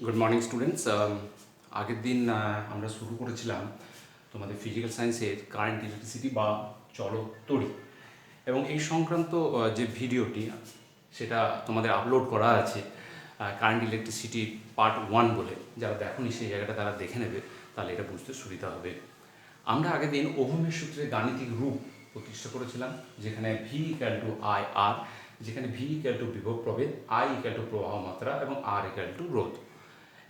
Good morning students. আগের দিন আমরা শুরু করেছিলাম তোমাদের ফিজিক্যাল সায়েন্সের কারেন্ট ইলেকট্রিসিটি বা চলক তড়িৎ, এবং এই সংক্রান্ত যে ভিডিওটি সেটা তোমাদের আপলোড করা আছে কারেন্ট ইলেকট্রিসিটি পার্ট 1 বলে। যারা দেখোনি সেই জায়গাটা তারা দেখে নেবে, তাহলে এটা বুঝতে সুবিধা হবে। আমরা আগের দিন ওহমের সূত্রের গাণিতিক রূপ প্রতিষ্ঠা করেছিলাম, যেখানে ভি ইকুয়াল টু আই আর, যেখানে ভি ইকুয়াল টু বিভব প্রভেদ, আই ইকুয়াল টু প্রবাহ মাত্রা এবং আর ইকুয়াল টু রোধ।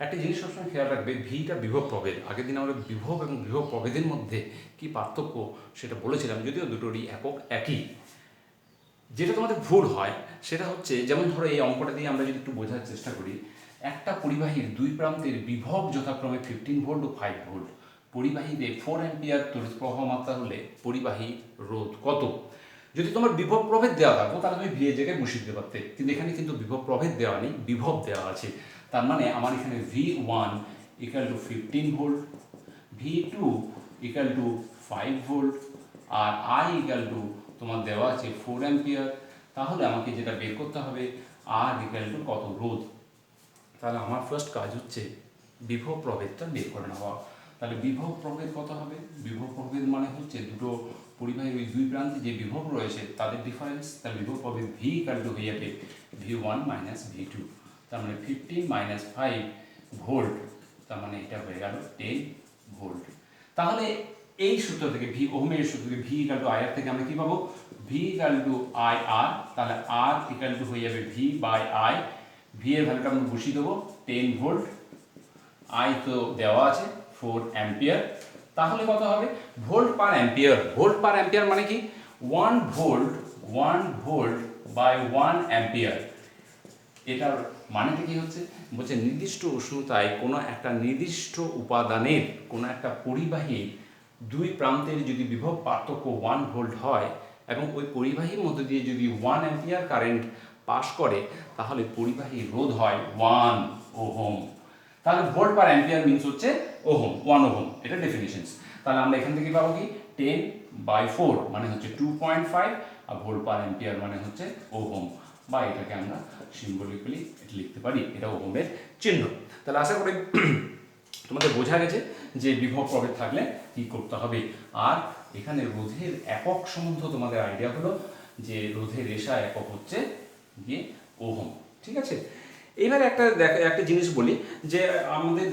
একটা জিনিস সবসময় খেয়াল রাখবে, ভিটা বিভব প্রভেদ। আগের দিন আমরা বিভব এবং বিভব প্রভেদের মধ্যে কি পার্থক্য সেটা বলেছিলাম, যদিও দুটোরই একক একই। যেটা তোমাদের ভুল হয় সেটা হচ্ছে, যেমন ধরো এই অঙ্কটা দিয়ে আমরা যদি একটু বোঝার চেষ্টা করি, একটা পরিবাহীর দুই প্রান্তের বিভব যথাক্রমে 15 ভোল্ট ও 5 ভোল্ট, পরিবাহীতে 4 অ্যাম্পিয়ার তড়িৎ প্রবাহ মাত্রা হলে পরিবাহী রোধ কত? যদি তোমার বিভব প্রভেদ দেওয়া থাকতো তাহলে তুমি ভি এর জায়গায় বসিয়ে দিতে পারতে, কিন্তু এখানে কিন্তু বিভব প্রভেদ দেওয়া নেই, বিভব দেওয়া আছে। তার মানে আমার এখানে V1 equal to 15 volt, V2 equal to 5 volt, আর I ইকুয়াল টু তোমার দেওয়া আছে 4 অ্যাম্পিয়ার। তাহলে আমাকে যেটা বের করতে হবে, R ইকুয়াল টু কত রোধ। তাহলে আমার ফার্স্ট কাজ হচ্ছে বিভব প্রভেদটা বের করে নেওয়া। তাহলে বিভব প্রভেদ কত হবে? বিভব প্রভেদ মানে হচ্ছে দুটো পরিবাহীর ওই দুই প্রান্তে যে বিভব রয়েছে তাদের ডিফারেন্স। তাহলে বিভব প্রভেদ ভি ইকুয়াল টু হয়ে যাবে V1 মাইনাস V2। তার মানে 15 মাইনাস 5 ভোল্ট, তার মানে এটা হয়ে গেল 10 ভোল্ট। তাহলে এই সূত্র থেকে ওহমের সূত্র থেকে ভি ইকুয়াল টু আই আর থেকে আমরা কি পাবো? ভি ইকুয়াল টু আই আর, তাহলে আর ইকুয়াল টু হয়ে যাবে ভি বাই আই। ভি এর ভ্যালুটা আমরা বসিয়ে দেবো 10 ভোল্ট, আই তো দেওয়া আছে 4 অ্যাম্পিয়ার। তাহলে কত হবে? ভোল্ট পার অ্যাম্পিয়ার। ভোল্ট পার অ্যাম্পিয়ার মানে কি? 1 ভোল্ট বাই 1 অ্যাম্পিয়ার। এটার মানেটা কি হচ্ছে? বলছে নির্দিষ্ট উষ্ণতায় কোনো একটা নির্দিষ্ট উপাদানের কোনো একটা পরিবাহীর দুই প্রান্তের যদি বিভব পার্থক্য 1 ভোল্ট হয় এবং ওই পরিবাহীর মধ্যে দিয়ে যদি 1 অ্যাম্পিয়ার কারেন্ট পাস করে, তাহলে পরিবাহী রোধ হয় 1 ওহম। তাহলে ভোল্ট পার অ্যাম্পিয়ার মিনস হচ্ছে ওহম, 1 ওহম, এটা ডেফিনিশনস। তাহলে আমরা এখান থেকে পাবো কি? 10/4 মানে হচ্ছে 2.5, আর ভোল্ট পার অ্যাম্পিয়ার মানে হচ্ছে ওহম, বা এটাকে আমরা সিম্বলিক্যালি এটা লিখতে পারি, এটা ওহমের চিহ্ন। তাহলে আশা করি তোমাদের বোঝা গেছে যে বিভব প্রভেদ থাকলে কি করতে হবে। আর এখানে রোধের একক সম্বন্ধ তোমাদের আইডিয়া হলো যে রোধের রেশা একক হচ্ছে গিয়ে ওহম। ঠিক আছে, এইভাবে একটা জিনিস বলি যে আমাদের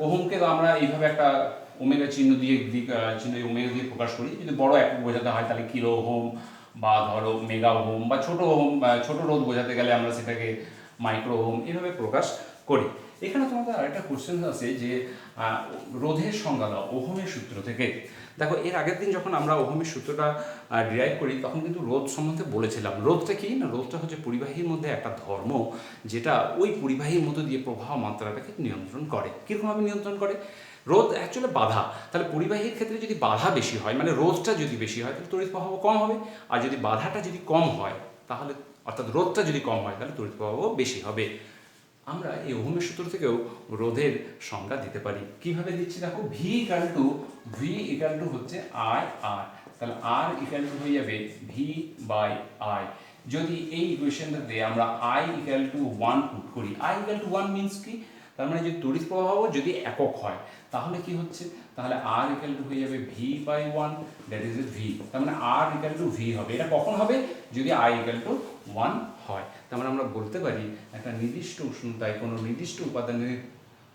ওহমকে আমরা এইভাবে একটা ওমেগা চিহ্ন দিয়ে ওমেগা দিয়ে প্রকাশ করি। যদি বড় একক বোঝাতে হয় তাহলে কিলো ওহম, বা ধরো মেগা ওহম, বা ছোট ওহম, ছোট রোধ বোঝাতে গেলে আমরা সেটাকে মাইক্রো ওহম এভাবে প্রকাশ করি। এখানে তোমাদের আরেকটা কোশ্চেন আছে যে রোধের সংজ্ঞা দাও ওহমের সূত্র থেকে। দেখো, এর আগের দিন যখন আমরা ওহমের সূত্রটা ডিরাইভ করি তখন কিন্তু রোধ সম্বন্ধে বলেছিলাম। রোধটা কি না? রোধটা হচ্ছে পরিবাহীর মধ্যে একটা ধর্ম, যেটা ওই পরিবাহীর মধ্য দিয়ে প্রবাহ মাত্রাটাকে নিয়ন্ত্রণ করে। কীরকমভাবে নিয়ন্ত্রণ করে? রোধ অ্যাকচুয়ালি বাধা। তাহলে পরিবাহীর ক্ষেত্রে যদি বাধা বেশি হয়, মানে রোধটা যদি বেশি হয়, তাহলে তড়িৎ প্রবাহ কম হবে। আর যদি বাধাটা যদি কম হয় তাহলে, অর্থাৎ রোধটা যদি কম হয়, তাহলে তড়িৎ প্রবাহ বেশি হবে। আমরা এই ওহমের সূত্র থেকেও রোধের সংজ্ঞা দিতে পারি। কিভাবে দিচ্ছি দেখো, ভি ইকাল টু হচ্ছে আই আর, তাহলে আর ইকাল টু হয়ে যাবে ভি বাই আই। যদি এই ইকুয়েশনটাতে আমরা আই ইকাল টু 1 পুট করি, আই ইকাল টু 1 মিনস কি? তার মানে যদি তড়িৎ প্রবাহ যদি একক হয় তাহলে কি হচ্ছে? তাহলে আর ইকাল টু হয়ে যাবে V by 1, that is V. তার মানে আর ইকাল টু ভি হবে। এটা কখন হবে? যদি আই ইকাল টু 1 হয়। তার মানে আমরা বলতে পারি একটা নির্দিষ্ট উষ্ণতায় কোনো নির্দিষ্ট উপাদানের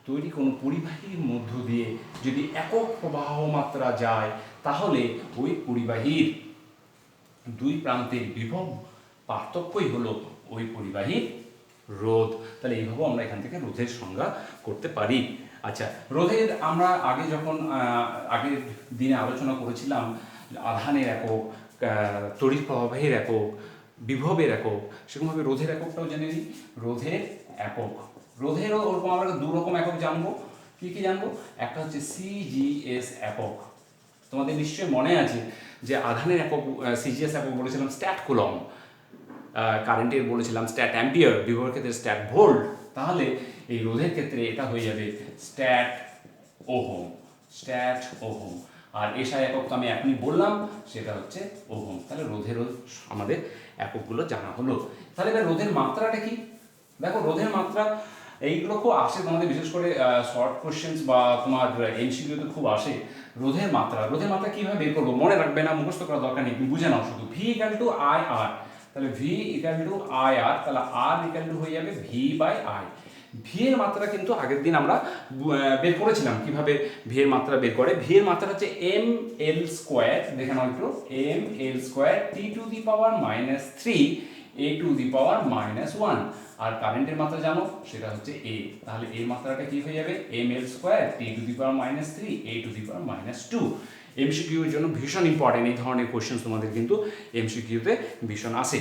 তৈরি কোনো পরিবাহীর মধ্য দিয়ে যদি একক প্রবাহ মাত্রা যায়, তাহলে ওই পরিবাহীর দুই প্রান্তের বিভব পার্থক্যই হলো ওই পরিবাহীর রোধ। তাহলে এইভাবে আমরা এখান থেকে রোধের সংজ্ঞা করতে পারি। আচ্ছা, রোধের আমরা আগে যখন আগের দিনে আলোচনা করেছিলাম আধানের একক, তড়িৎ প্রবাহের একক, বিভবের একক, সেরকমভাবে রোধের এককটাও জেনে নিই। রোধের একক, রোধেরও ওরকম আমরা দু রকম একক জানবো। কি কি জানবো? একটা হচ্ছে সিজিএস একক। তোমাদের নিশ্চয়ই মনে আছে যে আধানের একক সিজিএস একক বলেছিলাম স্ট্যাট কুলম, কারেন্টের বলেছিলাম স্ট্যাট অ্যাম্পিয়ার, বিভবের ক্ষেত্রে স্ট্যাট ভোল্ট। তাহলে এই রোধের ক্ষেত্রে এটা হয়ে যাবে স্ট্যাট ওহম, স্ট্যাট ওহম। আর এসআই একক তো আমি এখনই বললাম, সেটা হচ্ছে ওহম। তাহলে রোধেরও আমাদের এককগুলো জানা হলো। তাহলে এবার রোধের মাত্রাটা কি? দেখো, রোধের মাত্রা এইগুলো খুব আসে তোমাদের, বিশেষ করে শর্ট কোশ্চেন্স বা তোমার এমসিকিউতে খুব আসে। রোধের মাত্রা কীভাবে বের করবো মনে রাখবে না, মুখস্থ করার দরকার নেই, তুমি বুঝে নাও শুধু। ভি ইকাল টু আই আর, তাহলে ভি ইকাল টু আই আর, তাহলে আর ইকাল টু হয়ে যাবে ভি বাই আই। ভি এর মাত্রা কিন্তু আগের দিন আমরা বের করেছিলাম কিভাবে ভি এর মাত্রা বের করে। ভি এর মাত্রা হচ্ছে এম এল স্কোয়ার, দেখে নাও একটু, M L square T to the power minus 3 A to the power minus 1। আর কারেন্টের মাত্রা জানো, সেটা হচ্ছে এ, তাহলে এর মাত্রাটা কি হয়ে যাবে M L square T to the power minus 3 A to the power minus 2। MCQ এর জন্য ভীষণ ইম্পর্টেন্ট এই ধরনের কোশ্চেন তোমাদের কিন্তু এমসিকিউতে ভীষণ আসে।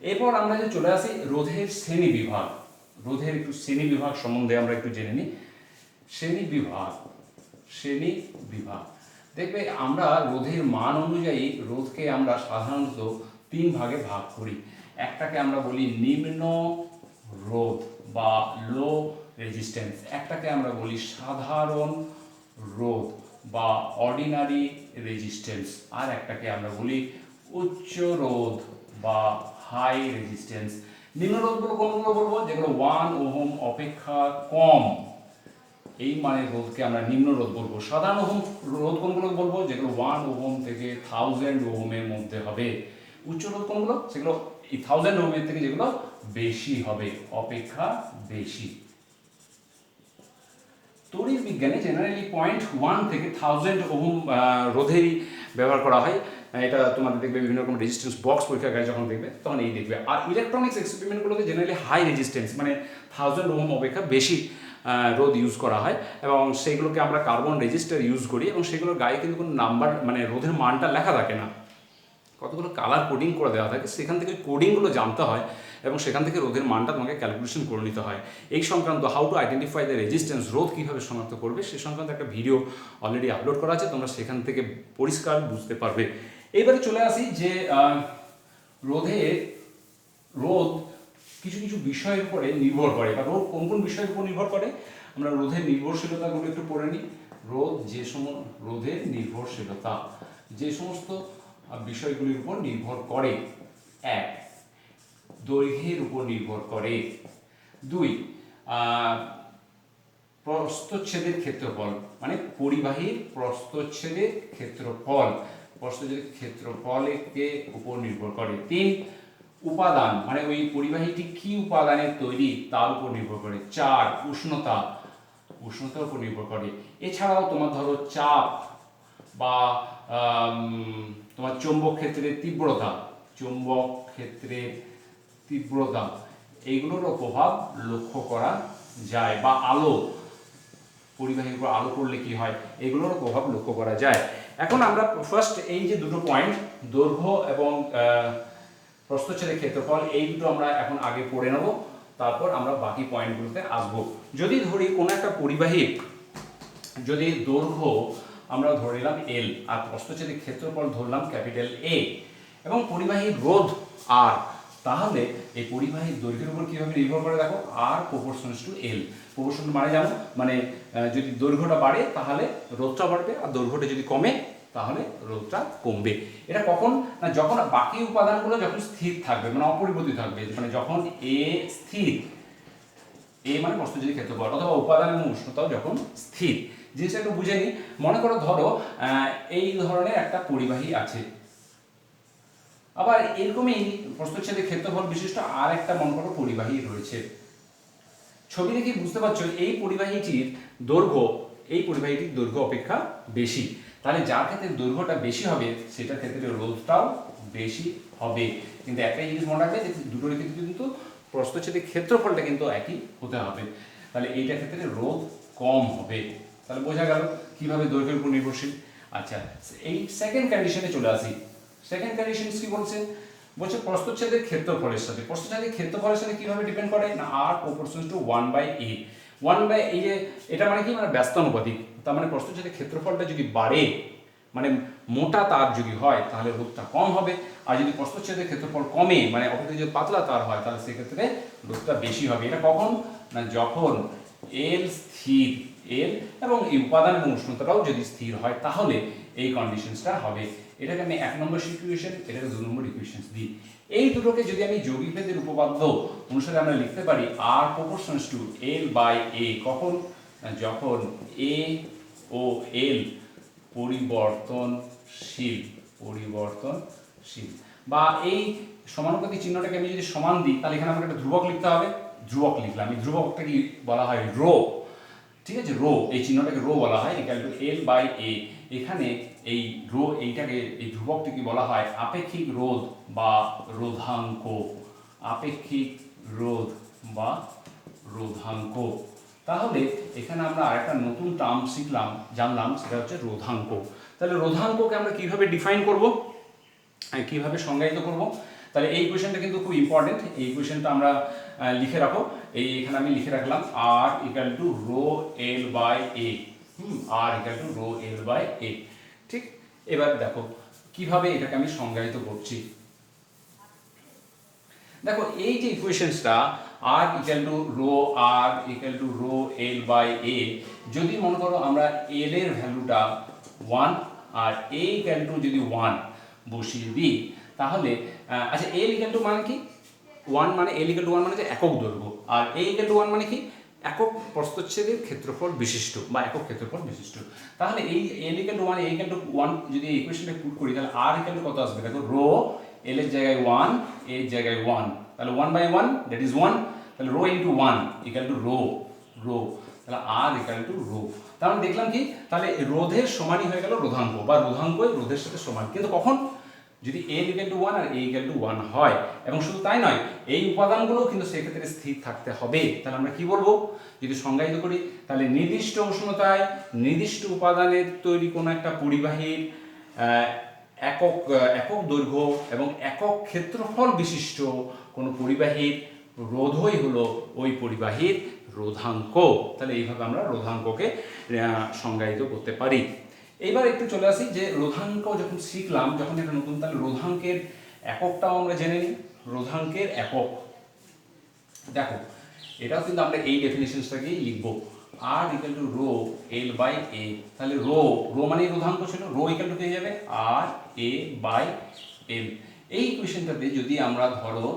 এরপর আমরা যে চলে আসি রোধের শ্রেণী বিভাগ। রোধের একটু শ্রেণী বিভাগ সম্বন্ধে আমরা একটু জেনে নিই। শ্রেণী বিভাগ দেখবে আমরা রোধের মান অনুযায়ী রোধকে আমরা সাধারণত 3 ভাগে ভাগ করি। একটাকে আমরা বলি নিম্ন রোধ বা লো রেজিস্ট্যান্স, একটাকে আমরা বলি সাধারণ রোধ বা অর্ডিনারি রেজিস্ট্যান্স, আর একটাকে আমরা বলি উচ্চ রোধ বা হাই রেজিস্ট্যান্স। নিম্ন রোধগুলো কোনগুলো বলবো, যেগুলো 1 ওহম অপেক্ষা কম, এই মানের রোধকে আমরা নিম্ন রোধ বলবো। সাধারণ ওহম রোধ কোনগুলো বলবো, যেগুলো 1 ওহম থেকে 1000 ওহমের মধ্যে হবে। উচ্চ রোধ কোনগুলো, সেগুলো এই 1000 ওহমের থেকে যেগুলো বেশি হবে, অপেক্ষা বেশি। তড়িৎ বিজ্ঞানে জেনারেলি 0.1 থেকে 1000 ওহম রোধেরই ব্যবহার করা হয়। এটা তোমাদের দেখবে বিভিন্ন রকম রেজিস্ট্যান্স বক্স পরীক্ষাগারে যখন দেখবে তখন এই দেখবে। আর ইলেকট্রনিক্স এক্সপেরিমেন্টগুলোতে জেনারেলি হাই রেজিস্ট্যান্স মানে 1000 ওহম অপেক্ষা বেশি রোধ ইউজ করা হয়, এবং সেইগুলোকে আমরা কার্বন রেজিস্টার ইউজ করি, এবং সেগুলোর গায়ে কিন্তু কোনো নাম্বার মানে রোধের মানটা লেখা থাকে না, কতগুলো কালার কোডিং করে দেওয়া থাকে, সেখান থেকে কোডিংগুলো জানতে হয় এবং সেখান থেকে রোধের মানটা তোমাকে ক্যালকুলেশন করে নিতে হয়। এই সংক্রান্ত how to identify the resistance, রোধ কীভাবে শনাক্ত করবে সে সংক্রান্ত একটা ভিডিও অলরেডি আপলোড করা আছে, তোমরা সেখান থেকে পরিষ্কার বুঝতে পারবে। এইবারে চলে আসি যে রোধ কিছু কিছু বিষয়ের উপরে নির্ভর করে, বা রোধ কোন কোন বিষয়ের উপর নির্ভর করে আমরা রোধের নির্ভরশীলতাগুলো একটু পড়ে নিই। রোধের নির্ভরশীলতা যে সমস্ত বিষয়গুলির উপর নির্ভর করে: 1 দৈর্ঘ্যের উপর নির্ভর করে, 2 প্রস্থচ্ছেদের ক্ষেত্রফল মানে পরিবাহীর প্রস্থচ্ছেদের ক্ষেত্রফলের উপর নির্ভর করে, 3 উপাদান মানে ওই পরিবাহীটি কি উপাদানের তৈরি তার উপর নির্ভর করে, 4 উষ্ণতার উপর নির্ভর করে। এছাড়াও তোমার ধরো চাপ বা তোমার চৌম্বক ক্ষেত্রের তীব্রতা এইগুলোরও প্রভাব লক্ষ্য করা যায়, বা আলো, পরিবাহীর উপর আলো পড়লে কি হয় এগুলোরও প্রভাব লক্ষ্য করা যায়। এখন আমরা ফার্স্ট এই যে দুটো পয়েন্ট দৈর্ঘ্য এবং প্রস্থচ্ছেদের ক্ষেত্রফল এই দুটো আমরা এখন আগে পড়ে নেব, তারপর আমরা বাকি পয়েন্টগুলোতে আসবো। যদি ধরি কোনো একটা পরিবাহীর যদি দৈর্ঘ্য আমরা ধরে নিলাম এল আর প্রস্থচ্ছেদের ক্ষেত্রফল ধরলাম ক্যাপিটাল এ এবং পরিবাহীর রোধ আর, তাহলে এই পরিবাহীর দৈর্ঘ্যের উপর কীভাবে নির্ভর করে দেখো, আর প্রপোর্শনস টু এল। প্রপোর্শন মানে জানো, মানে যদি দৈর্ঘ্যটা বাড়ে তাহলে রোধটা বাড়বে, আর দৈর্ঘ্যটা যদি কমে তাহলে রোধটা কমবে। এটা কখন না, যখন বাকি উপাদানগুলো যখন স্থির থাকবে মানে অপরিবর্তিত থাকবে, মানে যখন এ স্থির, এ মানে প্রস্থচ্ছেদের ক্ষেত্রফল, অথবা উপাদান এবং উষ্ণতাও যখন স্থির। জিনিসটা একটু বুঝে নিই। মনে করো ধরো এই ধরনের একটা পরিবাহী আছে, আবার এরকমই প্রস্থচ্ছেদের ক্ষেত্রফল বিশিষ্ট আর একটা মনে করো পরিবাহী রয়েছে। ছবি দেখে বুঝতে পারছো এই পরিবাহীটির দৈর্ঘ্য অপেক্ষা বেশি, তাহলে যার ক্ষেত্রে দৈর্ঘ্যটা বেশি হবে সেটার ক্ষেত্রে রোধটাও বেশি হবে। কিন্তু একটাই জিনিস মনে রাখবে যে দুটোর ক্ষেত্রে কিন্তু প্রস্থচ্ছেদের ক্ষেত্রফলটা কিন্তু একই হতে হবে, তাহলে এইটার ক্ষেত্রে রোধ কম হবে। তাহলে বোঝা গেল কিভাবে দৈর্ঘ্যের উপর নির্ভরশীল। আচ্ছা, এই সেকেন্ড কন্ডিশনে চলে আসি। সেকেন্ড কন্ডিশন কি বলছে, প্রস্থচ্ছেদের ক্ষেত্রফলের সাথে কিভাবে ডিপেন্ড করে না, আর প্রপোর্শনস টু 1/a। 1/a যে এটা মানে কি, মানে ব্যস্তানুপাতিক। তার মানে প্রস্থচ্ছেদের ক্ষেত্রফলটা যদি বাড়ে মানে মোটা তার যদি হয় তাহলে রোধটা কম হবে, আর যদি প্রস্থচ্ছেদের ক্ষেত্রফল কমে মানে অপেক্ষা যদি পাতলা তার হয় তাহলে সেক্ষেত্রে রোধটা বেশি হবে। এটা কখন না, যখন এল স্থির, এল এবং এই উপাদান এবং উষ্ণতাটাও যদি স্থির হয় তাহলে এই কন্ডিশনসটা হবে। এটাকে আমি 1 নম্বর ইকুয়েশন, এটাকে 2 নম্বর ইকুয়েশন দিই। এই দুটোকে যদি আমি যৌগিকভেদের উপপাদ্য অনুসারে আমরা লিখতে পারি আর প্রপোর্শনস টু এল বাই এ, কখন? যখন এ ও এল পরিবর্তনশীল, পরিবর্তনশীল, বা এই সমানুপাতিক চিহ্নটাকে আমি যদি সমান দিই তাহলে এখানে আমাকে একটা ধ্রুবক লিখতে হবে। ধ্রুবক লিখলাম, এই ধ্রুবকটা কি বলা হয়? রো। ঠিক আছে, রো, এই চিহ্নটাকে রো বলা হয়, ইকুয়াল টু এল বাই এ। এখানে এই রো, এইটাকে, এই ধ্রুবকটিকে বলা হয় আপেক্ষিক রোধ বা রোধাঙ্ক। আপেক্ষিক রোধ বা রোধাঙ্ক। তাহলে এখানে আমরা আরেকটা নতুন টার্ম শিখলাম, জানলাম, সেটা হচ্ছে রোধাঙ্ক। তাহলে রোধাঙ্ককে আমরা কিভাবে ডিফাইন করব, কিভাবে সংজ্ঞায়িত করব? তাহলে এই কোয়েশ্চেনটা কিন্তু খুব ইম্পর্টেন্ট। এই কোয়েশ্চেনটা আমরা লিখে রাখো। এখানে আমি লিখে রাখলাম R equal to rho L by A. R equal to rho L by A. ঠিক, এবার দেখো কিভাবে এটাকে আমি সংজ্ঞায়িত করছি। দেখো এই যে ইকুয়েশনসটা R equal to rho, R equal to rho L by A, যদি মনে করো আমরা এল এর ভ্যালুটা 1 আর এ ইকুয়াল টু যদি 1 বসিয়ে দিই, তাহলে আচ্ছা এল ইকুয়াল টু মানে কি? 1 মানে এল ইকুয়াল টু 1 মানে যে একক দৈর্ঘ্য, আর এ ইকুয়াল টু 1 মানে কি? একক প্রস্থচ্ছেদের ক্ষেত্রফল বিশিষ্ট বা একক ক্ষেত্রফল বিশিষ্ট। তাহলে এই L equal to 1, A equal to 1 যদি এই ইকুয়েশনটা পুট করি, তাহলে আর ইকুয়াল টু কত আসবে? দেখো রো এল এর জায়গায় 1, এর জায়গায় 1, তাহলে 1 বাই 1 দ্যাট ইজ 1, তাহলে rho into 1 equal to rho, rho, তাহলে আর ইকুয়াল টু রো। তাহলে দেখলাম কি, তাহলে রোধের সমানই হয়ে গেল রোধাঙ্ক, বা রোধাঙ্কই রোধের সাথে সমান। কিন্তু কখন? যদি এ ইকুয়াল টু 1 আর এ ইকুয়াল টু 1 হয়। এবং শুধু তাই নয়, এই উপাদানগুলো কিন্তু সেক্ষেত্রে স্থির থাকতে হবে। তাহলে আমরা কি বলবো যদি সংজ্ঞায়িত করি? তাহলে নির্দিষ্ট উষ্ণতায় নির্দিষ্ট উপাদানের তৈরি কোনো একটা পরিবাহীর একক একক দৈর্ঘ্য এবং একক ক্ষেত্রফল বিশিষ্ট কোনো পরিবাহীর রোধই হলো ওই পরিবাহীর রোধাঙ্ক। তাহলে এইভাবে আমরা রোধাঙ্ককে সংজ্ঞায়িত করতে পারি। এইবার একটু চলে আসি যে রোধাঙ্ক যখন শিখলাম, যখন একটা নতুন, তাহলে রোধাঙ্কের এককটাও আমরা জেনে নিই। রোধাঙ্কের একক দেখো, এটাও কিন্তু আমরা এই ডেফিনিশনটাকেই লিখবো, R equal to rho L by A. তাহলে রো, রো মানে রোধাঙ্ক ছিল, রো ইকুয়াল টু পেয়ে যাবে আর এ বাই এল। এই কোয়েশ্চেনটাতে যদি আমরা ধরো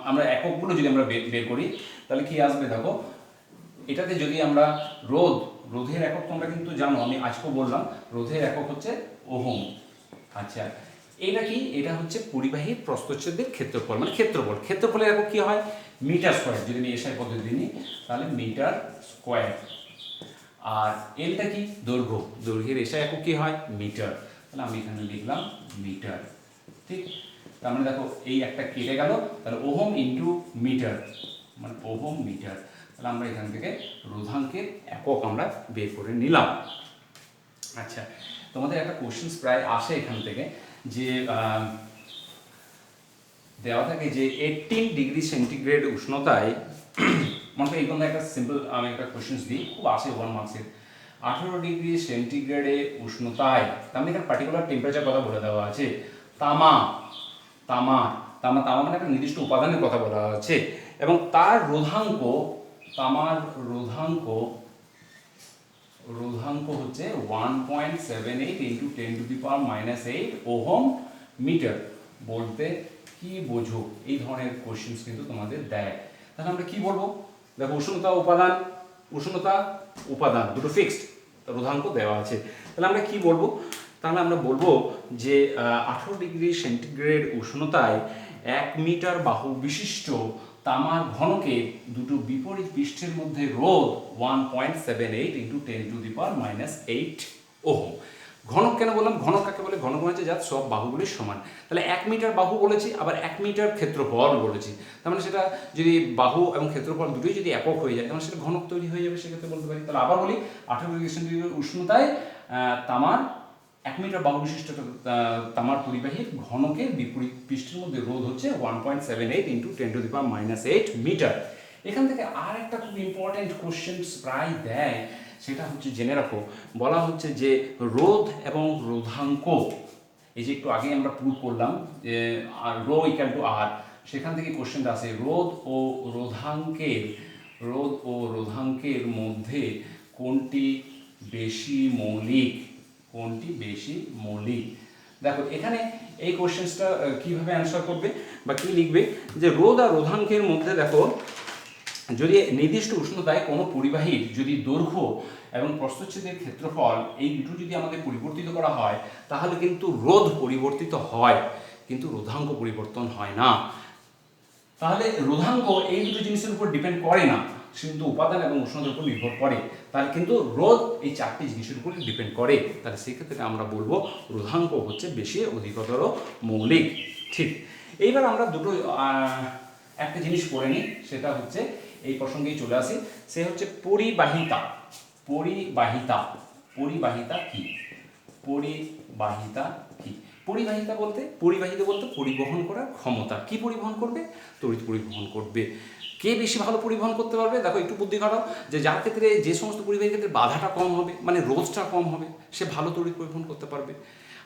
আমরা এককগুলো যদি আমরা বের করি, তাহলে কি আসবে দেখো, এটাতে যদি আমরা রোধের একক তোমরা কিন্তু জানো, আমি আজকেও বললাম, রোধের একক হচ্ছে ওহম। আচ্ছা, এটা কি? এটা হচ্ছে পরিবাহীর প্রস্থচ্ছেদের ক্ষেত্রফল, মানে ক্ষেত্রফল। ক্ষেত্রফলের একক কি হয়? Metre square. যদি আমি এসআই পদ্ধতি নিই তাহলে মিটার স্কোয়ার। আর এলটা কি? দৈর্ঘ্য। দৈর্ঘ্যের এসআই একক কি হয়? মিটার। তাহলে আমি এখানে লিখলাম মিটার। ঠিক, তার মানে দেখো এই একটা কেটে গেল, তাহলে ওহম ইন্টু মিটার, মানে ওহম মিটার। তাহলে আমরা এখান থেকে রোধাঙ্কের একক আমরা বের করে নিলাম। আচ্ছা, তোমাদের একটা কোশ্চেন প্রায় আসে এখান থেকে, যে দেওয়া থাকে যে 18 ডিগ্রি সেন্টিগ্রেড উষ্ণতায়, মনে করি এইরকম একটা সিম্পল আমি একটা কোশ্চেন দিই, খুব আসে 1 মার্কসের। 18 ডিগ্রি সেন্টিগ্রেডে উষ্ণতায়, তার মানে এখানে পার্টিকুলার টেম্পারেচার কথা বলে দেওয়া আছে। তামা, তামা, তামা, তামা মানে একটা নির্দিষ্ট উপাদানের কথা বলা আছে, এবং তার রোধাঙ্ক, তামার রোধাঙ্ক, রোধাঙ্ক হচ্ছে 1.78 into 10 to the power -8 ohm metre. বলতে কি বোঝো? এই ধরনের কোশ্চেন্স কিন্তু তোমাদের দেয়। তাহলে আমরা কি বলবো? দেখো উষ্ণতা উপাদান, উষ্ণতা উপাদান দুটো ফিক্সড, রোধাঙ্ক দেওয়া আছে। তাহলে আমরা কি বলবো? তাহলে আমরা বলবো যে 18 ডিগ্রি সেন্টিগ্রেড উষ্ণতায় 1 মিটার বাহু বিশিষ্ট তামার ঘনকে দুটো বিপরীত পৃষ্ঠের মধ্যে রোধ 1.78 into 10 to the power -8 ohm. ঘনক কেন বললাম? ঘনক কাকে বলে? ঘনক হচ্ছে যার সব বাহুগুলি সমান। তাহলে 1 মিটার বাহু বলেছি, আবার 1 মিটার ক্ষেত্রফল বলেছি। তার মানে সেটা যদি বাহু এবং ক্ষেত্রফল দুটোই যদি একক হয়ে যায়, তাহলে সেটা ঘনক তৈরি হয়ে যাবে, সেক্ষেত্রে বলতে পারি। তাহলে আবার বলি, 18 ডিগ্রি সেন্টিগ্রেড উষ্ণতায় তামার 1 মিটার বাহু বিশিষ্ট তামার পরিবাহীর ঘনকের বিপরীত পৃষ্ঠের মধ্যে রোধ হচ্ছে 1.78 into 10 to the power -8 metre. এখান থেকে আর একটা খুব ইম্পর্টেন্ট কোশ্চেন প্রায় দেয়, সেটা হচ্ছে জেনে রাখো। বলা হচ্ছে যে রোধ এবং রোধাঙ্ক, এই যে একটু আগে আমরা প্রুভ করলাম যে রো ইকুয়াল টু আর, সেখান থেকে কোশ্চেনটা আসে রোধ ও রোধাঙ্কের, রোধ ও রোধাঙ্কের মধ্যে কোনটি বেশি মৌলিক, কোনটি বেশি মৌলিক। দেখো এখানে এই কোশ্চেন্সটা কিভাবে অ্যান্সার করবে বা কি লিখবে, যে রোধ আর রোধাঙ্কের মধ্যে দেখো যদি নির্দিষ্ট উষ্ণতায় কোনো পরিবাহীর যদি দৈর্ঘ্য এবং প্রস্থচ্ছেদের ক্ষেত্রফল এই দুটো যদি আমাদের পরিবর্তিত করা হয় তাহলে কিন্তু রোধ পরিবর্তিত হয়, কিন্তু রোধাঙ্ক পরিবর্তন হয় না। তাহলে রোধাঙ্ক এই দুটো জিনিসের উপর ডিপেন্ড করে না, কিন্তু উপাদান এবং উষ্ণতার উপর নির্ভর করে। তাহলে কিন্তু রোধ এই চারটি জিনিসের উপর ডিপেন্ড করে। তাহলে সেক্ষেত্রে আমরা বলবো রোধাঙ্ক হচ্ছে বেশি অধিকতর মৌলিক। ঠিক, এইবার আমরা দুটো একটা জিনিস পড়ে নিই, সেটা হচ্ছে এই প্রসঙ্গেই চলে আসি, সে হচ্ছে পরিবাহিতা। পরিবাহিতা, পরিবাহিতা কি? পরিবাহিতা কি? পরিবাহিতা বলতে পরিবহন করার ক্ষমতা। কি পরিবহন করবে? তড়িৎ পরিবহন করবে। কে বেশি ভালো পরিবহন করতে পারবে? দেখো একটু বুদ্ধি খাটাও, যে যার ক্ষেত্রে যে সমস্ত পরিবাহীর ক্ষেত্রে বাধাটা কম হবে, মানে রোধটা কম হবে, সে ভালো তড়িৎ পরিবহন করতে পারবে।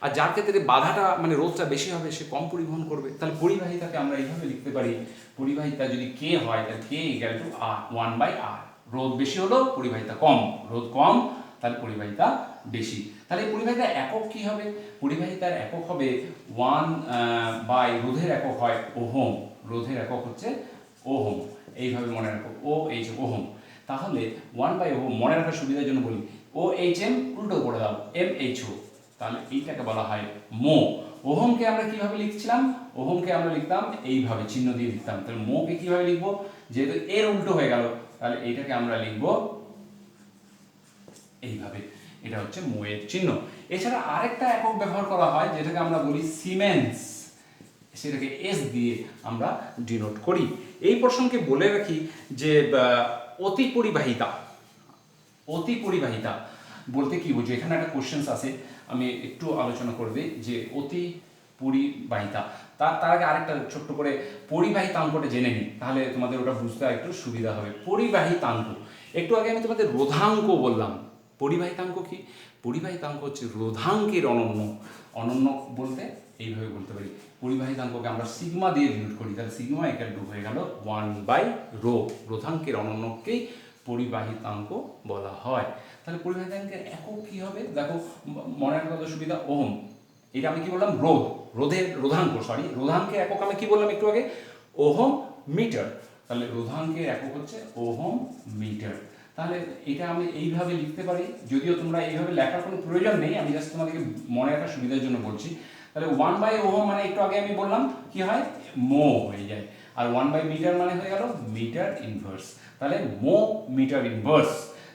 আর যার ক্ষেত্রে বাধাটা মানে রোধটা বেশি হবে, সে কম পরিবহন করবে। তাহলে পরিবাহিতাকে আমরা এইভাবে লিখতে পারি, পরিবাহিতা যদি কে হয় তাহলে K equal to R 1/r। রোধ বেশি হলো, পরিবাহিতা কম, রোধ কম তাহলে পরিবাহিতা বেশি। তাহলে পরিবাহিতার একক কি হবে? পরিবাহিতার একক হবে 1 রোধের একক হয় ওহম, রোধের একক হচ্ছে ওহম, এইভাবে মনে রাখো, ও এইচ ওহম। তাহলে 1/ওহম মনে রাখার সুবিধার জন্য বলি, ও এইচ এম উল্টো করে দাও, এম এইচ ও, তাহলে এইটাকে বলা হয় মো। ওহমকে আমরা কিভাবে লিখছিলাম? ওহমকে আমরা লিখতাম এইভাবে, চিহ্ন দিয়ে লিখতাম। তাহলে মোকে কিভাবে লিখবো? যেহেতু এর উল্টো হয়ে গেল, তাহলে এইটাকে আমরা লিখবো এইভাবে, এটা হচ্ছে মো এর চিহ্ন। এছাড়া আরেকটা একক ব্যবহার করা হয় যেটাকে আমরা বলি সিমেন্স, সেটাকে এস দিয়ে আমরা ডিনোট করি। এই প্রসঙ্গে বলে রাখি যে অতি পরিবাহিতা, অতি পরিবাহিতা বলতে কি বুঝো? এখানে একটা কোশ্চেন্স আছে, আমি একটু আলোচনা করবে যে অতি পরিবাহিতা। তার আগে আরেকটা ছোট্ট করে পরিবাহিতাঙ্কটা জেনে নিই, তাহলে তোমাদের ওটা বুঝতে একটু সুবিধা হবে। পরিবাহিতাঙ্ক, একটু আগে আমি তোমাদের রোধাঙ্ক বললাম, পরিবাহিতাঙ্ক কি? পরিবাহিতাঙ্ক হচ্ছে রোধাঙ্কের অনন্য। অনন্য বলতে এইভাবে বলতে পারি, পরিবাহিতাঙ্ককে আমরা সিগমা দিয়ে ডিনোট করি, তাহলে সিগমা ইকুয়াল টু হয়ে গেল 1/রো। রোধাঙ্কের অনন্যকেই পরিবাহিতাঙ্ক বলা হয়। তাহলে পরিবাহিতাঙ্কের একক কি হবে? দেখো মনে রাখার কত সুবিধা, ওহম। এটা আমি কি বললাম? রোধ, রোধাঙ্কের একক আমি কি বললাম একটু আগে? Ohm metre. তাহলে রোধাঙ্কের একক হচ্ছে ওহম মিটার। তাহলে এটা আমি এইভাবে লিখতে পারি, যদিও তোমরা এইভাবে লেখার কোনো প্রয়োজন নেই, আমি জাস্ট তোমাদেরকে মনে রাখার সুবিধার জন্য বলছি। তাহলে 1/ওহম মানে একটু আগে আমি বললাম কি হয়? মো হয়ে যায়। আর 1/মিটার মানে হয়ে গেল মিটার ইনভার্স। তাহলে মো মিটার ইনভার্স,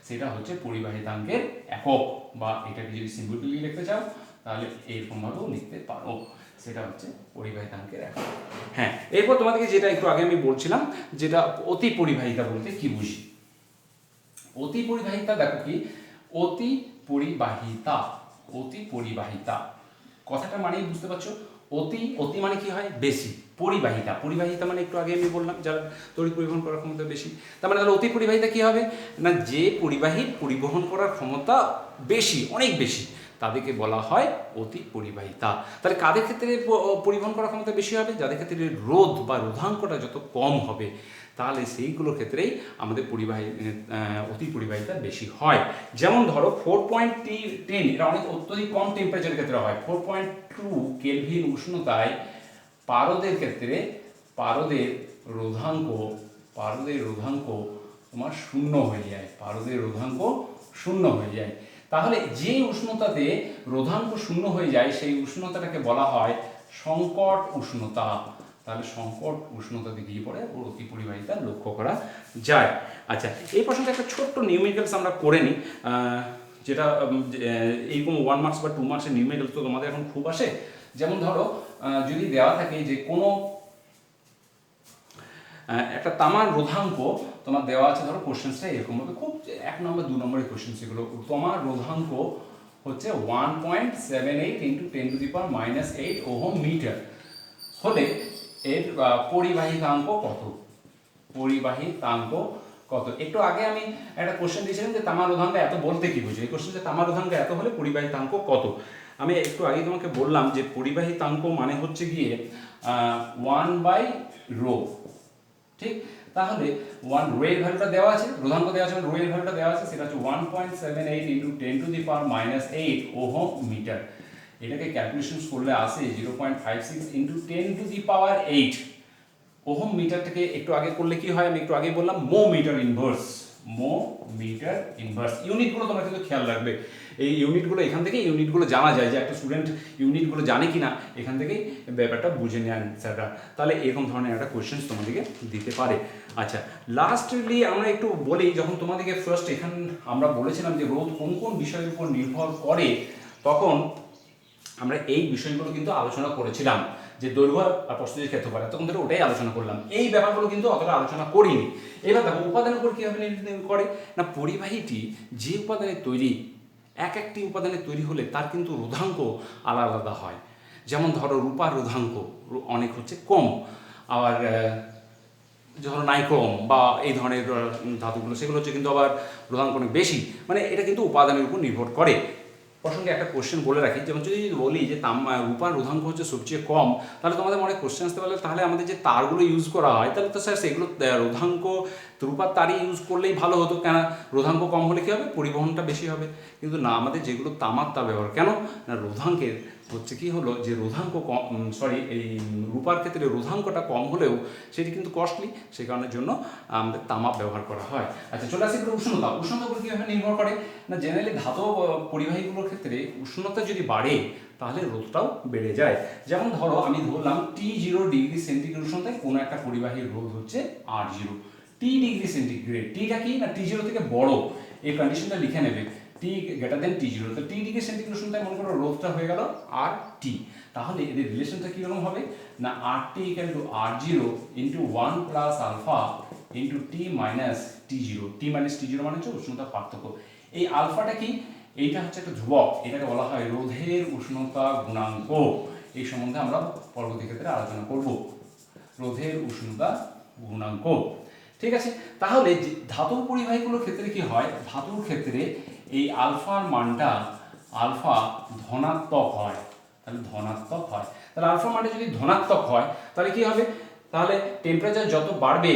সেটা হচ্ছে পরিবাহিতাঙ্কের একক, বা এটাকে যদি সিম্বলিকলি লিখতে চাও তাহলে এরকমভাবেও লিখতে পারো, সেটা হচ্ছে পরিবাহিতাঙ্কের একক। হ্যাঁ, এরপর তোমাদেরকে যেটা একটু আগে আমি বলছিলাম, যেটা অতি পরিবাহিতা বলতে কি বুঝি। অতি পরিবাহিতা দেখো কি? অতি পরিবাহিতা, অতি পরিবাহিতা কথাটা মানেই বুঝতে পারছো। অতি, অতি মানে কি হয়? বেশি। পরিবাহিতা, পরিবাহিতা মানে একটু আগে আমি বললাম যার তড়িৎ পরিবহন করার ক্ষমতা বেশি। তার মানে তাহলে অতি পরিবাহিতা কি হবে না? যে পরিবাহীর পরিবহন করার ক্ষমতা বেশি, অনেক বেশি, তাদেরকে বলা হয় অতি পরিবাহিতা। তাহলে কাদের ক্ষেত্রে পরিবহন করার ক্ষমতা বেশি হবে? যাদের ক্ষেত্রে রোধ বা রোধাঙ্কটা যত কম হবে, তাহলে সেইগুলোর ক্ষেত্রেই আমাদের অতি পরিবাহিতা বেশি হয়। যেমন ধরো 4.10, এটা অনেক অত্যধিক কম টেম্পারেচারের ক্ষেত্রে হয়। 4.2 কেলভিন উষ্ণতায় পারদের ক্ষেত্রে পারদের রোধাঙ্ক তোমার শূন্য হয়ে যায়, পারদের রোধাঙ্ক শূন্য হয়ে যায়। তাহলে যে উষ্ণতাতে রোধাঙ্ক শূন্য হয়ে যায় সেই উষ্ণতাটাকে বলা হয় সংকট উষ্ণতা। তাহলে সংকট উষ্ণতাতে গিয়ে পড়ে অতি পরিবাহিতা লক্ষ্য করা যায়। আচ্ছা, এই প্রসঙ্গে একটা ছোট্ট নিউমেরিক্যালস আমরা করে নিই, যেটা এইরকম 1 মার্কস বা 2 মার্কসের নিউমেরিক্যালস তো তোমাদের এখন খুব আসে। যেমন ধরো যদি দেওয়া থাকে যে কোনো একটা তামার রোধাঙ্ক তোমার দেওয়া আছে, ধরো কোশ্চেন্সটা এরকমভাবে, খুব 1 নম্বর 2 নম্বরের কোশ্চেন সেগুলো, তামার রোধাঙ্ক হচ্ছে 1.78 × 10⁻⁻8 ওহম মিটার হলে এর পরিবাহিতাঙ্ক কত? পরিবাহিতাঙ্ক কত? একটু আগে আমি একটা কোশ্চেন দিয়েছিলাম যে তামার রোধাঙ্ক এত বলতে কি বুঝি, এই কোশ্চেন যে তামার রোধাঙ্ক এত হলে পরিবাহিতাঙ্ক কত। আমি একটু আগে তোমাকে বললাম যে পরিবাহিতাঙ্ক মানে হচ্ছে গিয়ে 1/রো। ঠিক, তাহলে রো এর ভ্যালুটা দেওয়া আছে, রোধাঙ্ক দেওয়া আছে, রো এর ভ্যালুটা দেওয়া আছে, সেটা হচ্ছে 1.78 × 10⁻⁸ ওহম মিটার। এটাকে ক্যালকুলেশন করলে আসে 0.56 ইন্টু 10⁸ ওহম মিটারটাকে একটু আগে করলে কি হয়, আমি একটু আগে বললাম মো মিটার ইনভার্স। ইউনিটগুলো তোমরা কিন্তু খেয়াল রাখবে, এই ইউনিটগুলো এখান থেকে ইউনিটগুলো জানা যায়, যে একটা স্টুডেন্ট ইউনিটগুলো জানে কি না এখান থেকেই ব্যাপারটা বুঝে নেন স্যাররা, তাহলে এরকম ধরনের একটা কোয়েশ্চেন তোমাদেরকে দিতে পারে। আচ্ছা, লাস্টলি আমরা একটু বলি, যখন তোমাদেরকে ফার্স্ট এখান আমরা বলেছিলাম যে রোধ কোন কোন বিষয়ের উপর নির্ভর করে, তখন আমরা এই বিষয়গুলো কিন্তু আলোচনা করেছিলাম, যে দৈর্ঘ্য আর প্রস্থের ক্ষেত্রফল, তখন ধরে ওটাই আলোচনা করলাম, এই ব্যাপারগুলো কিন্তু অতটা আলোচনা করিনি। এবার দেখো উপাদানের উপর কীভাবে নির্ণয় করে না, পরিবাহীটি যে উপাদানের তৈরি, এক একটি উপাদানের তৈরি হলে তার কিন্তু রোধাঙ্ক আলাদা আলাদা হয়। যেমন ধরো রূপার রোধাঙ্ক অনেক হচ্ছে কম, আবার ধরো নাইক্রোম বা এই ধরনের ধাতুগুলো সেগুলো হচ্ছে কিন্তু আবার রোধাঙ্ক অনেক বেশি, মানে এটা কিন্তু উপাদানের উপর নির্ভর করে। প্রসঙ্গে একটা কোশ্চেন বলে রাখি, যেমন যদি বলি যে রূপার রোধাঙ্ক হচ্ছে সবচেয়ে কম, তাহলে তোমাদের মনে কোশ্চেন আসতে পারলে তাহলে আমাদের যে তারগুলো ইউজ করা হয়, তাহলে তো স্যার সেগুলো রোধাঙ্ক রূপার তারই ইউজ করলেই ভালো হতো, কেন রোধাঙ্ক কম হলে কী হবে, পরিবহনটা বেশি হবে। কিন্তু না, আমাদের যেগুলো তামার তার ব্যবহার, কেন না রোধাঙ্কের হচ্ছে কি হলো যে রোধাঙ্ক কম, এই রূপার ক্ষেত্রে রোধাঙ্কটা কম হলেও সেটি কিন্তু কস্টলি, সেই কারণের জন্য আমাদের তামাপ ব্যবহার করা হয়। আচ্ছা, চলে আসি উষ্ণতার উপর কীভাবে নির্ভর করে না, জেনারেলি ধাতব পরিবাহীগুলোর ক্ষেত্রে উষ্ণতা যদি বাড়ে তাহলে রোধটাও বেড়ে যায়। যেমন ধরো আমি ধরলাম T0 ডিগ্রি সেন্টিগ্রেড উষ্ণতায় কোনো একটা পরিবাহীর রোধ হচ্ছে R0, T ডিগ্রি সেন্টিগ্রেড, টিটা কি না T0 থেকে বড়, এই কন্ডিশনটা লিখে নেবে, T>T0, তো T ডিগ্রি সেন্টিগ্রেড উষ্ণতায় মনে করো রোধটা হয়ে গেল RT, তাহলে এদের রিলেশনটা কীরকম হবে না RT = R0 × 1 + আলফা × T-T0 মানে হচ্ছে উষ্ণতার পার্থক্য। এই আলফাটা কি, এইটা হচ্ছে একটা ধ্রুবক, এটাকে বলা হয় রোধের উষ্ণতা গুণাঙ্ক। এই সম্বন্ধে আমরা পরবর্তী ক্ষেত্রে আলোচনা করব, রোধের উষ্ণতা গুণাঙ্ক। ঠিক আছে, তাহলে ধাতব পরিবাহীগুলোর ক্ষেত্রে কি হয়, ধাতুর ক্ষেত্রে এই আলফার মানটা আলফা ধনাত্মক হয়, তাহলে ধনাত্মক হয়, তাহলে আলফা মানটা যদি ধনাত্মক হয় তাহলে কি হবে, তাহলে টেম্পারেচার যত বাড়বে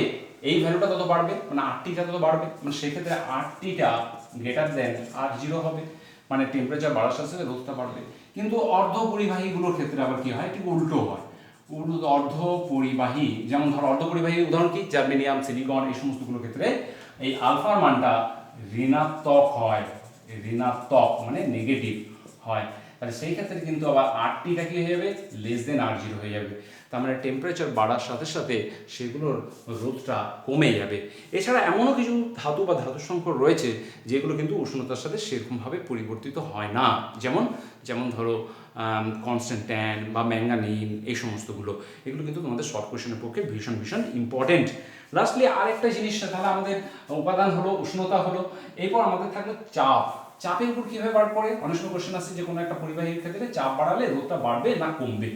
এই ভ্যালুটা তত বাড়বে, মানে RTটা তত বাড়বে, মানে সেক্ষেত্রে RTটা > R0 হবে, মানে টেম্পারেচার বাড়ার সাথে সাথে রোধটা বাড়বে। কিন্তু অর্ধ পরিবাহীগুলোর ক্ষেত্রে আবার কি হয়, ঠিক উল্টো হয়। অর্ধ পরিবাহী, যেমন ধরো অর্ধ পরিবাহী উদাহরণ কি, জার্মেনিয়াম, সিলিকন, এই সমস্তগুলোর ক্ষেত্রে এই আলফার মানটা ঋণাত্মক হয়, ঋণাত্মক মানে নেগেটিভ হয়, তাহলে সেই ক্ষেত্রে কিন্তু আবার RTটা কি হয়ে যাবে, R0 হয়ে যাবে, তার মানে টেম্পারেচার বাড়ার সাথে সাথে সেগুলোর রোধটা কমে যাবে। এছাড়া এমনও কিছু ধাতু বা ধাতু সংকর রয়েছে যেগুলো কিন্তু উষ্ণতার সাথে সেরকমভাবে পরিবর্তিত হয় না, যেমন ধরো কনস্ট্যান্টাইন বা ম্যাঙ্গানিন, এই সমস্তগুলো, এগুলো কিন্তু তোমাদের শর্ট কোয়েশনের পক্ষে ভীষণ ভীষণ ইম্পর্টেন্ট। লাস্টলি আরেকটা জিনিস, তাহলে আমাদের উপাদান হলো, উষ্ণতা হলো, এরপর আমাদের থাকলো চাপের উপর কীভাবে বার করে। অনেক সময় কোয়েশ্চেন আসছে যে কোনো একটা পরিবাহীর ক্ষেত্রে চাপ বাড়ালে রোধটা বাড়বে না কমবে।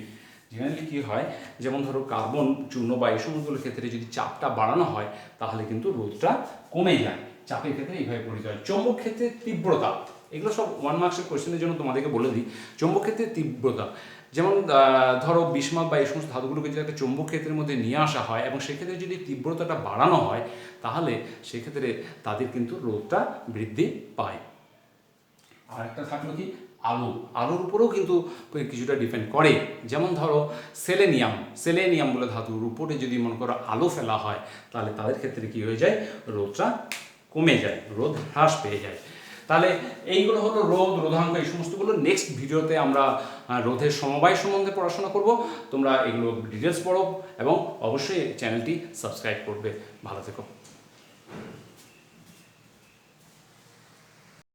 জেনারেলি কী হয়, যেমন ধরো কার্বন চূর্ণ বা এই সমস্তগুলোর ক্ষেত্রে যদি চাপটা বাড়ানো হয় তাহলে কিন্তু রোধটা কমে যায়, চাপের ক্ষেত্রে এইভাবে পরিচিত হয়। চৌম্বক ক্ষেত্রে তীব্রতা, এগুলো সব 1 মার্কসের কোয়েশ্চেনের জন্য তোমাদেরকে বলে দিই। চৌম্বক ক্ষেত্রে তীব্রতা, যেমন ধরো বিসমাথ বা এই সমস্ত ধাতুগুলোকে যদি একটা চৌম্বক ক্ষেত্রের মধ্যে নিয়ে আসা হয় এবং সেক্ষেত্রে যদি তীব্রতাটা বাড়ানো হয় তাহলে সেক্ষেত্রে তাদের কিন্তু রোধটা বৃদ্ধি পায়। আর একটা থাকলো কি, আলোর উপরেও কিন্তু কিছুটা ডিপেন্ড করে। যেমন ধরো সেলেনিয়াম বলে ধাতুর উপরে যদি মনে করো আলো ফেলা হয় তাহলে তাদের ক্ষেত্রে কি হয়ে যায়, রোধটা কমে যায়, রোধ হ্রাস পেয়ে যায়। তাহলে এইগুলো হলো রোধাঙ্ক, এই সমস্তগুলো নেক্সট ভিডিওতে আমরা রোধের সমবায় সম্বন্ধে পড়াশোনা করব। তোমরা এগুলো ডিটেলস পড়ো এবং অবশ্যই চ্যানেলটি সাবস্ক্রাইব করবে। ভালো থেকো।